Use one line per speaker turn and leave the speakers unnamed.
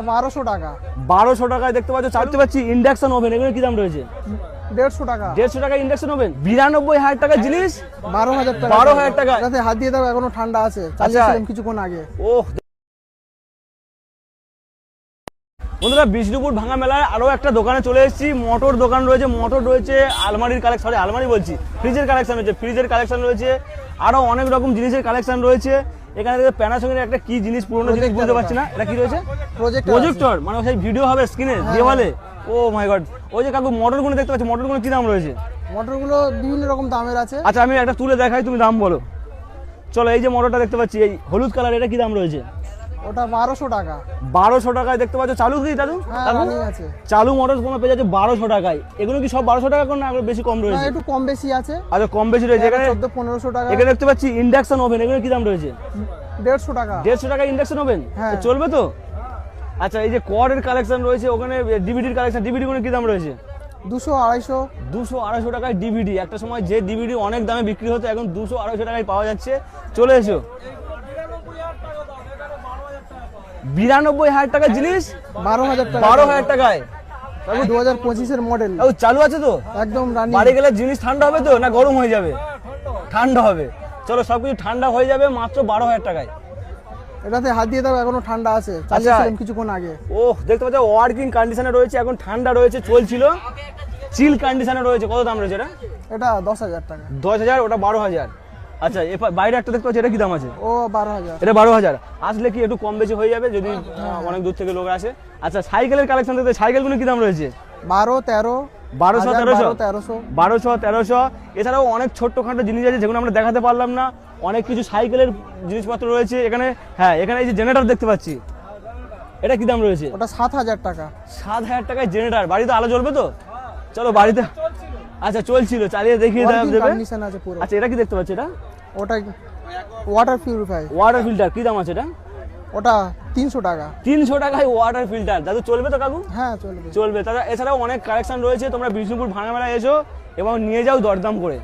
1200 টাকা।
1200 টাকায় দেখতে পাচ্ছ, চালাতে পাচ্ছি ইন্ডাকশন ওভেন। এগুলো কি দাম রয়েছে?
150 টাকা।
150 টাকা ইন্ডাকশন ওভেন। 92,000 টাকার জিনিস
12,000 টাকা।
12,000 টাকা।
এটাতে হাত দিয়ে দাও, এখনো ঠান্ডা আছে, চালিয়েছিলাম কিছুক্ষণ আগে।
ওহ বন্ধুরা, বিষ্ণুপুর ভাঙা মেলায় আরো একটা দোকানে চলে এসেছি। মোটর দোকান রয়েছে, মোটর রয়েছে, আলমারির কালেকশন, সরি আলমারি বলছি, ফ্রিজের কালেকশন রয়েছে, ফ্রিজের কালেকশন রয়েছে, আরো অনেক রকম জিনিসের কালেকশন রয়েছে। এখানে প্যানাসোনিকের একটা কি জিনিস, পুরোনো জিনিস বুঝতে পারছি না, এটা কি রয়েছে? প্রজেক্টর, মানে সেই ভিডিও হবে স্ক্রিনে দেওয়ালে। ও মাই গড, ওই যে কাকু মোটরগুলো দেখতে পাচ্ছি, মোটরগুলো কি দাম রয়েছে?
মোটরগুলো বিভিন্ন রকম দামের আছে।
আচ্ছা আমি একটা তুলে দেখাই, তুমি দাম বলো। চলো, এই যে মোটরটা দেখতে পাচ্ছি, এই হলুদ কালার, এটা কি দাম রয়েছে?
ওটা 1200 টাকা।
1200 টাকায় দেখতে পাচ্ছ। চালু কি দাদু?
আছে
চালু মোটর কোনো পেয়ে যাচ্ছে 1200 টাকায়। এগুলো কি সব 1200 টাকা করে, না বেশি কম রয়েছে?
একটু কম বেশি আছে।
আচ্ছা কম বেশি রয়েছে। এখানে
1400-1500 টাকা।
এখানে দেখতে পাচ্ছি ইন্ডাকশন ওভেন। এগুলো কি দাম রয়েছে?
150 টাকা।
150 টাকা ইন্ডাকশন ওভেন। চলবে তো? আচ্ছা, এই যে কোয়ারের কালেকশন রয়েছে, ওখানে ডিভিডির কালেকশন, ডিভিডি গুলো কি দাম রয়েছে?
200-250
টাকায় ডিভিডি। একটা সময় যে ডিভিডি অনেক দামে বিক্রি হতো, এখন 200-250 টাকায় পাওয়া যাচ্ছে। চলে এসো। 92,000 টাকার জিনিস
12,000 টাকা।
12,000 টাকায়
2025 এর মডেল।
ও চালু আছে তো?
একদম রানিং।
বাড়ি গেলে জিনিস ঠান্ডা হবে তো, না গরম হয়ে যাবে? ঠান্ডা হবে। চলো, সবকিছু ঠান্ডা হয়ে যাবে মাত্র 12,000 টাকায়।
এটাতে হাত দিয়ে দাও, এখনো ঠান্ডা আছে, চালিয়েছিলাম কিছুক্ষণ আগে।
ওহ দেখতে পাচ্ছ, ওয়ার্কিং কন্ডিশনে রয়েছে, এখন ঠান্ডা রয়েছে, চলছিল, চিল কন্ডিশনে রয়েছে। কত দাম রয়েছে এটা?
এটা 10,000 টাকা।
10,000, ওটা 12,000। আচ্ছা, বাইরে একটা দেখতে পাচ্ছি, এটা কি দাম আছে?
ও 12,000।
এটা 12,000। আসলে কি একটু কম বেশি হয়ে যাবে যদি অনেক দূর থেকে লোক আসে। আচ্ছা, সাইকেলের কালেকশন দেখতে, সাইকেলগুলো কি দাম রয়েছে? 1200-1300। এছাড়াও অনেক ছোট্টখাটো জিনিস আছে যেগুলো আমরা দেখাতে পারলাম না। অনেক কিছু সাইকেলের জিনিসপত্র রয়েছে এখানে। হ্যাঁ, এখানে এই যে জেনারেটর দেখতে পাচ্ছি, এটা কি দাম রয়েছে?
ওটা 7,000 টাকা।
7,000 টাকায় জেনারেটর। বাড়িতে আলো জ্বলবে তো? চলো বাড়িতে। আচ্ছা চলছিল, চালিয়ে দেখিয়ে দেবে। আচ্ছা, এটা কি দেখতে পাচ্ছি? এটা
ওটা ওয়াটার পিউরিফায়ার।
ওয়াটার ফিল্টার কি দাম আছে এটা?
ওটা 300 টাকা।
300 টাকায় ওয়াটার ফিল্টার। দাদু চলবে তো কাকু?
হ্যাঁ চলবে।
চলবে। তাছাড়াও অনেক কালেকশন রয়েছে। তোমরা বিষ্ণুপুর ভাঙা মেলায় এসো এবং নিয়ে যাও দরদাম করে।